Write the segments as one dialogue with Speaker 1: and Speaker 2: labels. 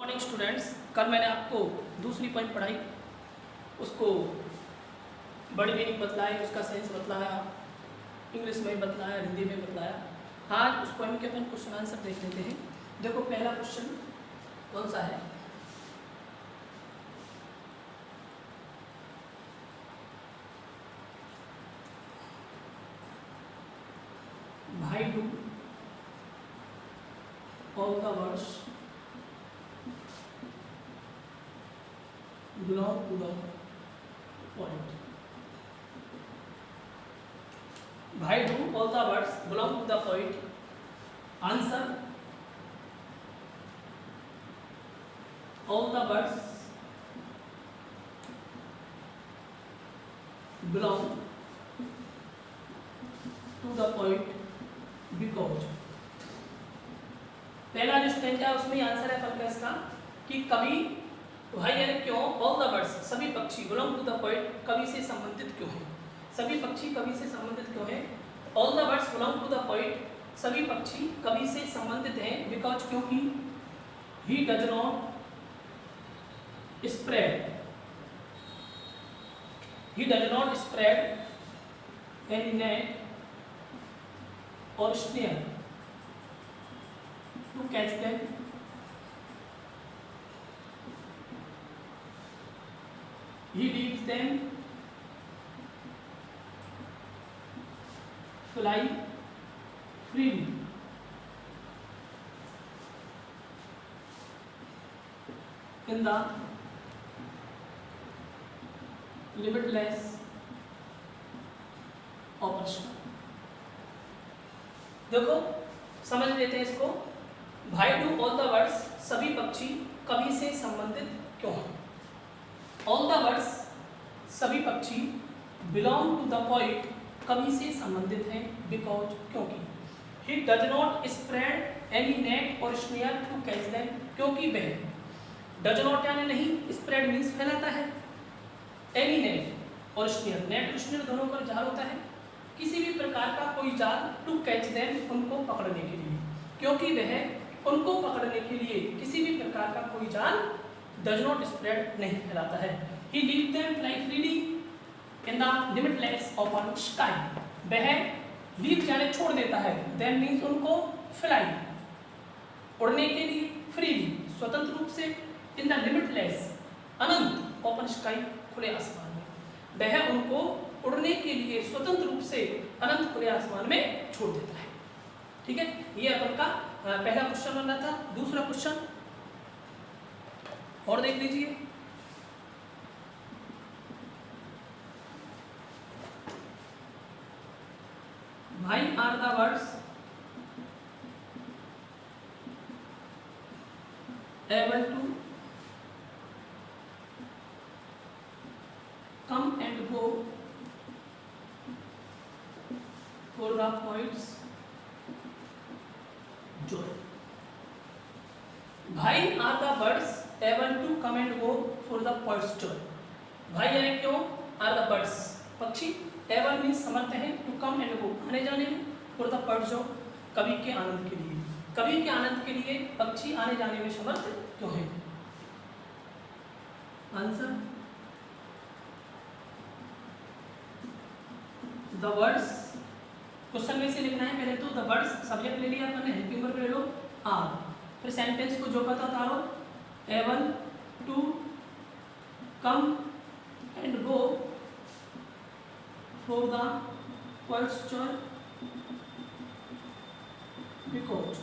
Speaker 1: Morning students, कल मैंने आपको दूसरी पोइम पढ़ाई, उसको बड़ी मीनिंग बतलाया, उसका सेंस बतलाया, इंग्लिश में बतलाया, हिंदी में बतलाया। आज उस पोइम के अपन क्वेश्चन आंसर देख लेते हैं। देखो पहला क्वेश्चन कौन सा है। भाई do all the words belong to the point. Why do all the words belong to the point? Answer: all the words belong to the point because पहला जो स्टेंजा है उसमें आंसर है फल का इसका कि कवि भाई यानी क्यों ऑल द बर्ड्स सभी पक्षी बिलोंग टू द पोएट कवि से संबंधित क्यों हैं, सभी पक्षी कवि से संबंधित क्यों हैं। All the birds belong to the poet सभी पक्षी कवि से संबंधित हैं बिकॉज क्योंकि he does not spread any net or snare to catch them he leaves them fly freely in the limitless open sky। देखो समझ लेते हैं इसको। भाई डू ऑल द वर्ड्स सभी पक्षी कवि से संबंधित क्यों हैं। ऑल द वर्ड्स सभी पक्षी बिलोंग टू द पोएट कवि से संबंधित हैं बिकॉज क्योंकि he does not spread any net or snare to catch them क्योंकि वह डज नॉट यानी नहीं, स्प्रेड मीन्स फैलाता है, any net or snare, net or snare दोनों का जाल होता है, किसी भी प्रकार का कोई जाल टू कैच देम उनको पकड़ने के लिए, क्योंकि वह उनको पकड़ने के लिए किसी भी प्रकार का कोई जाल does not spread नहीं फैलाता है। He leaves them fly freely in the limitless open sky। वह leave यानी छोड़ देता है, then means उनको fly उड़ने के लिए, freely स्वतंत्र रूप से, in the limitless Anant open sky खुले आसमान में, वह उनको उड़ने के लिए स्वतंत्र रूप से अनंत खुले आसमान में छोड़ देता है। ठीक है, ये अपन का पहला क्वेश्चन बन रहा था। दूसरा क्वेश्चन और देख लीजिए। Why are the words able to come and go for the points joy. Why are the birds able to come and go for the points joy. Why यानी क्यों आर द बर्ड्स पक्षी, able means समर्थ है, to come and गो आने जाने में, for the points Joy कवि के आनंद के लिए, कवि के आनंद के लिए पक्षी आने जाने में समर्थ क्यों है। आंसर द वर्ड्स, क्वेश्चन में से लिखना है पहले तो द वर्ड्स, सब्जेक्ट ले लिया आपने, हेल्पिंग वर्ब ले लो आर, फिर सेंटेंस को जो पता उतारो, able to come and go for the points joy because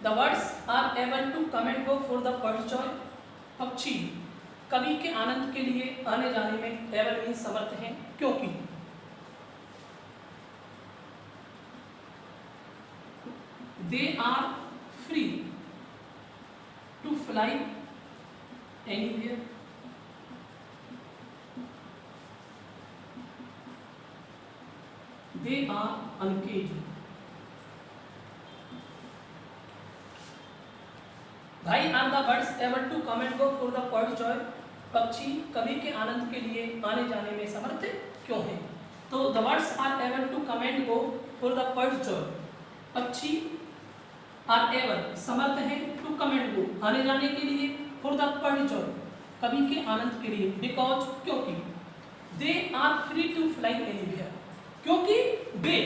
Speaker 1: the words are able to come and go for the points joy. पक्षी कवि के आनंद के लिए आने जाने में एबल मीन्स समर्थ हैं क्योंकि they are free to fly anywhere they are uncaged। Why are the birds able to come and go for the points joy पक्षी कवि के आनंद के लिए आने जाने में समर्थ क्यों हैं। तो the birds are able to come and go for the points joy पक्षी आर एवर समर्थ हैं टू कम एंड गो आने जाने के लिए, फॉर द पर्ड जॉय कवि के आनंद के लिए, बिकॉज क्योंकि, they are free to fly anywhere क्योंकि वे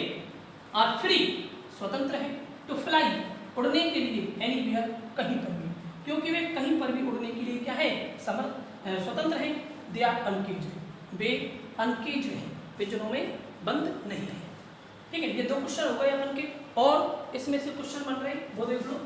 Speaker 1: आर फ्री स्वतंत्र है, टू फ्लाई उड़ने के लिए, एनीवेयर कहीं पर भी, क्योंकि वे कहीं पर भी उड़ने के लिए क्या है स्वतंत्र है, दे आर अनकेज्ड वे अनकेज्ड है, पिंजरों में बंद नहीं है। ठीक है, ये दो क्वेश्चन हो गए अपन के, और इसमें से क्वेश्चन बन रहे हैं वो देख लो।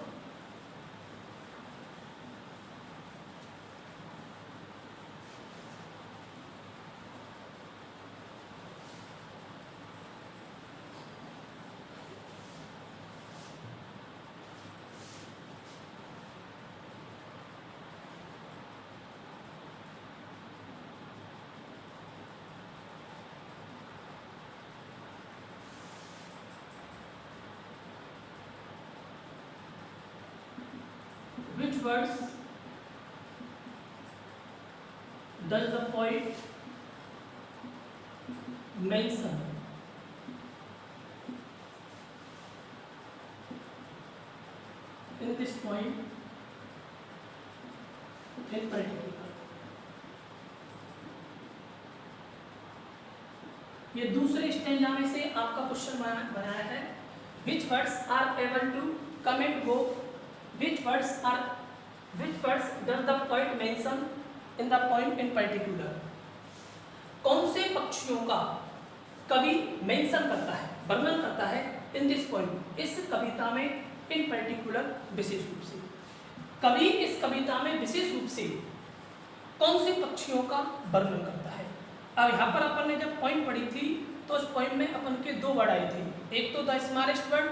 Speaker 1: Which words does the poet mention in this poem in particular? ये दूसरे स्टैंजा में से आपका क्वेश्चन बनाया है। Which words are able to come and go? Which words does the poet mention in the poem in particular? कौन से पक्षियों का कवि मेंशन करता है, वर्णन करता है in this poem, इस कविता में in particular विशेष रूप से। कवि इस कविता में विशेष रूप से कौन से पक्षियों का वर्णन करता है। अब यहाँ पर अपन ने जब पॉइंट पढ़ी थी तो उस पॉइंट में अपन के दो वर्ड आए थे, एक तो द स्मॉलेस्ट वर्ड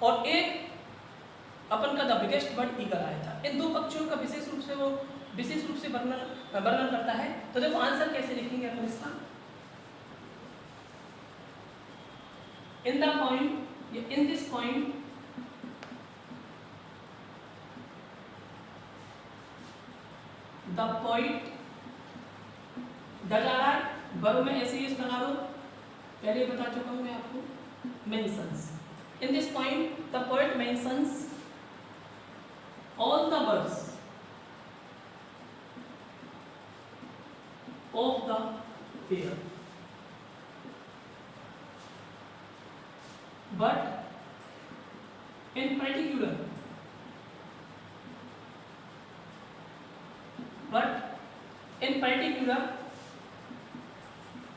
Speaker 1: और एक अपन का द बिगेस्ट वर्ड ईगल आया था। इन दो पक्षियों का विशेष रूप से वर्णन करता है। तो देखो आंसर कैसे लिखेंगे अपन इसका, in the point, in this point the poet does आ रहा है, वर्ब में ऐसे ही इस लगा दो, पहले बता चुका हूं मैं आपको, mentions. In this point, the poet mentions all the birds of the air, but in particular,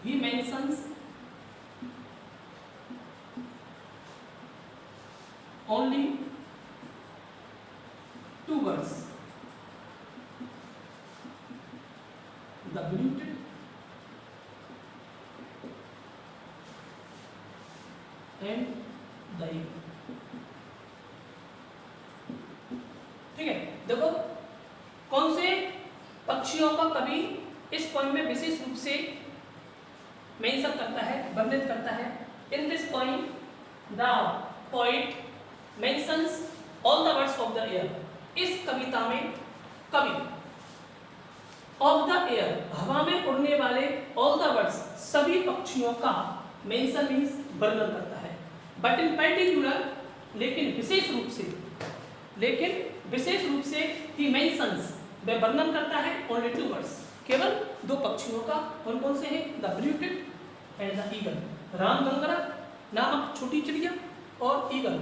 Speaker 1: he mentions only two words, the blueted and the eagle। ठीक है, देखो कौन से पक्षियों का कवि इस पोएम में विशेष रूप से मेंशन करता है, वर्णित करता है। In this poem the poet mentions all the birds of the air, इस कविता में कवि of the air, हवा में उड़ने वाले all the birds, सभी पक्षियों का mention means वर्णन करता है। but in particular, लेकिन विशेष रूप से he mentions, वह वर्णन करता है only two birds, केवल दो पक्षियों का। कौन कौन से हैं? the blueted and the eagle, रामगंगरा नामक छोटी चिड़िया और ईगल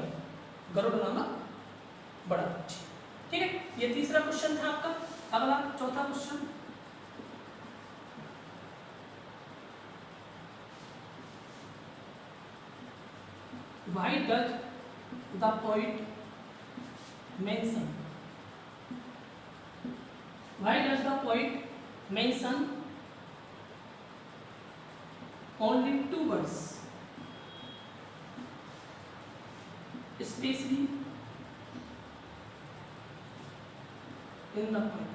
Speaker 1: गरुड़ नामक बड़ा पक्षी। ठीक है, ये तीसरा क्वेश्चन था आपका। अगला चौथा question, why does the poet mention only two words especially in the poem?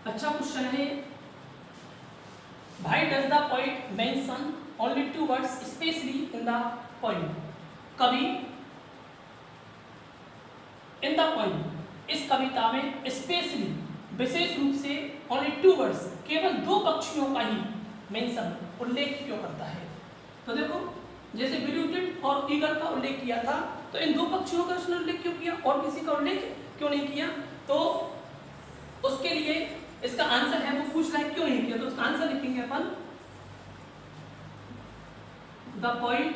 Speaker 1: अच्छा क्वेश्चन है, why does the poet mention only two words especially in the poem? कवि in the poem, इस कविता में स्पेशली विशेष रूप से only two words, केवल दो पक्षियों का ही मेंशन उल्लेख क्यों करता है? तो देखो जैसे ब्लूटिड और ईगल का उल्लेख किया था, तो इन दो पक्षियों का उसने उल्लेख क्यों किया और किसी का उल्लेख क्यों नहीं किया? तो उसके लिए इसका आंसर है, वो पूछ रहा है क्यों नहीं किया, तो उसका आंसर लिखेंगे अपन the point,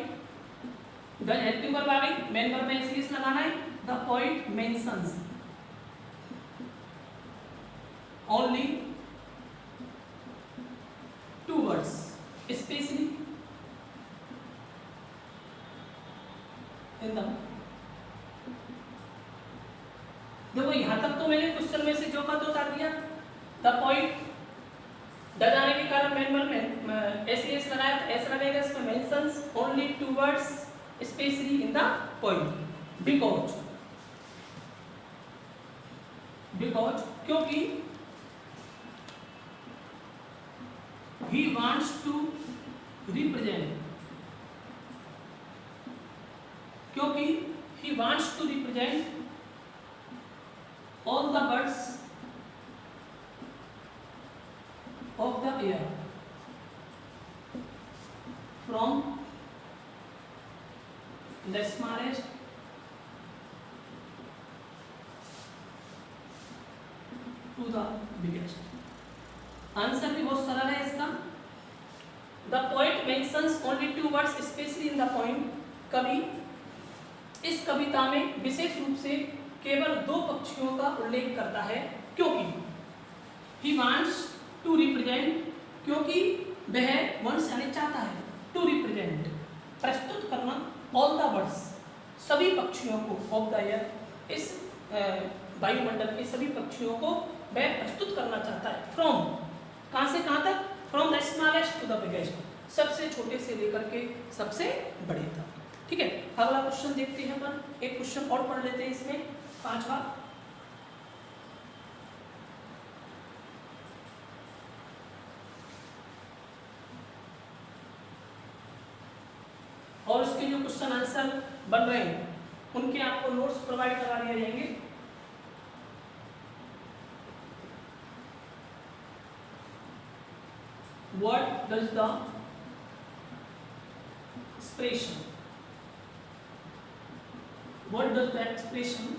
Speaker 1: the helping verb आ गई, मेन वर्ब में सीरीज लगाना है, the point mentions only two words specially in the, देखो यहां तक तो मैंने क्वेश्चन में से जो का तो उतार दिया, द पॉइंट द जाने के कारण मेन वर्ब में एस लगाया, तो एस लगेगा इसमें mentions only two words specially in the point, because क्योंकि he wants to represent, क्योंकि he wants to represent all the birds of the air from the smallest to the biggest। Answer भी बहुत सरल है इसका, the point mentions only two words specially in the point, कवि इस कविता में विशेष रूप से केवल दो पक्षियों का उल्लेख करता है, क्योंकि ही वांट्स टू रिप्रेजेंट, क्योंकि वह वंश यानी चाहता है, टू रिप्रेजेंट प्रस्तुत करना, ऑल द बर्ड्स सभी पक्षियों को, ऑफ द एयर इस वायुमंडल के सभी पक्षियों को वह प्रस्तुत करना चाहता है, फ्रॉम कहां से कहां तक, from the smallest to the biggest, सबसे छोटे से लेकर के सबसे बड़े तक। ठीक है, अगला क्वेश्चन देखते हैं अपन, एक क्वेश्चन और पढ़ लेते हैं इसमें, पांचवा, और उसके जो क्वेश्चन आंसर बन रहे हैं उनके आपको नोट्स प्रोवाइड करवा दिए जाएंगे। What does the expression, what does the expression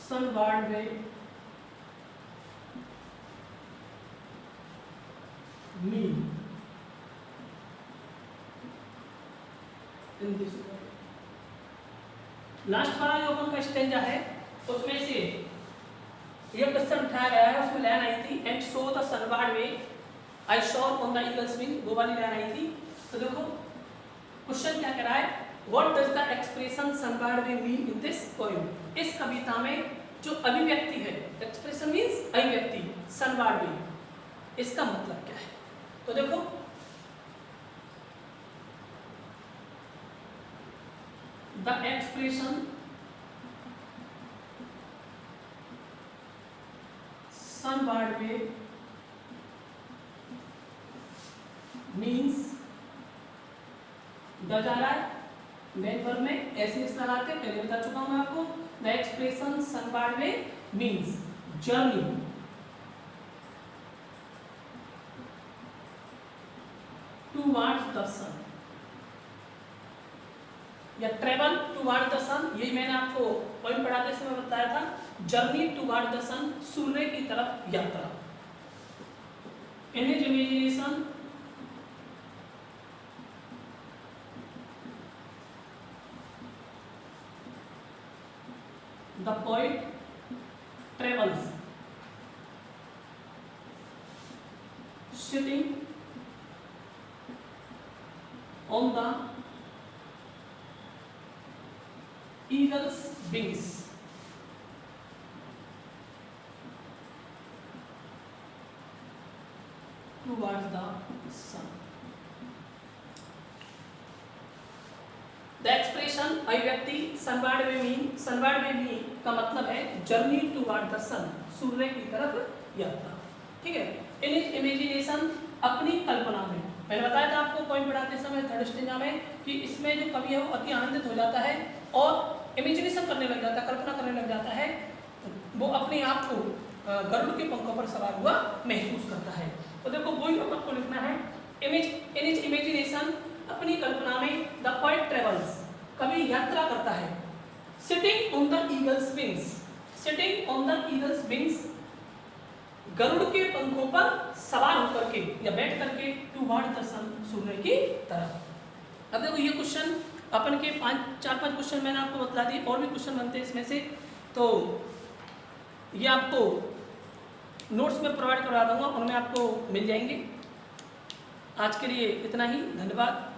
Speaker 1: sunbird way mean in this way? Last वाला जो अपन का स्टेंजा है उसमें से ये क्वेश्चन उठाया गया है, उसमें लाइन आई थी and show the sunbird way I Shaw on the eagles wing, वो वाली लाइन आई थी। तो देखो क्वेश्चन क्या कह रहा है, what does the expression sunward way mean in this poem, इस कविता में जो अभिव्यक्ति है, एक्सप्रेशन मींस अभिव्यक्ति, सनबर्ड वे, इसका मतलब क्या है? तो देखो the expression sunbird way means, the जा रहा है मेन वर्ब में ऐसे इस लगाते, पहले बता चुका हूं मैं आपको, the expression sunward way means journey towards the sun या ट्रेवल टूवर्ड्स द सन, यही मैंने आपको पॉइंट पढ़ाते समय बताया था, जर्नी टूवर्ड द सन, सूर्य की तरफ यात्रा, in his imagination the poet travels sitting on the eagle's wings towards the sun। The expression अभिव्यक्ति सनबर्ड वे मीन, सनबर्ड वे मीन का मतलब है जर्नी टुवर्ड द सन, सूर्य की तरफ यात्रा। ठीक है, इन हिज इमेजिनेशन अपनी कल्पना में, मैंने बताया था आपको पॉइंट पढ़ाते समय थर्ड स्टेंजा में कि इसमें जो कवि है वो अति आनंदित हो जाता है और इमेजिनेशन करने लग जाता है, कल्पना करने लग जाता है, वो अपने आप को गरुड़ के पंखों पर सवार हुआ महसूस करता है। तो देखो वही आपको लिखना है इन इज इमेजिनेशन, अपनी कल्पना में, द पोएट ट्रेवल्स, कवि यात्रा करता है। Sitting on the eagle's wings, sitting on the eagle's wings, गरुड़ के पंखों पर सवार होकर के या बैठ करके, टूवर्ड द सन, सूर्य की तरफ। अब देखो ये क्वेश्चन अपन के 4-5 क्वेश्चन मैंने आपको बता दिए, और भी क्वेश्चन बनते हैं इसमें से, तो ये आपको नोट्स में प्रोवाइड करवा दूंगा, उनमें आपको मिल जाएंगे। आज के लिए इतना ही, धन्यवाद।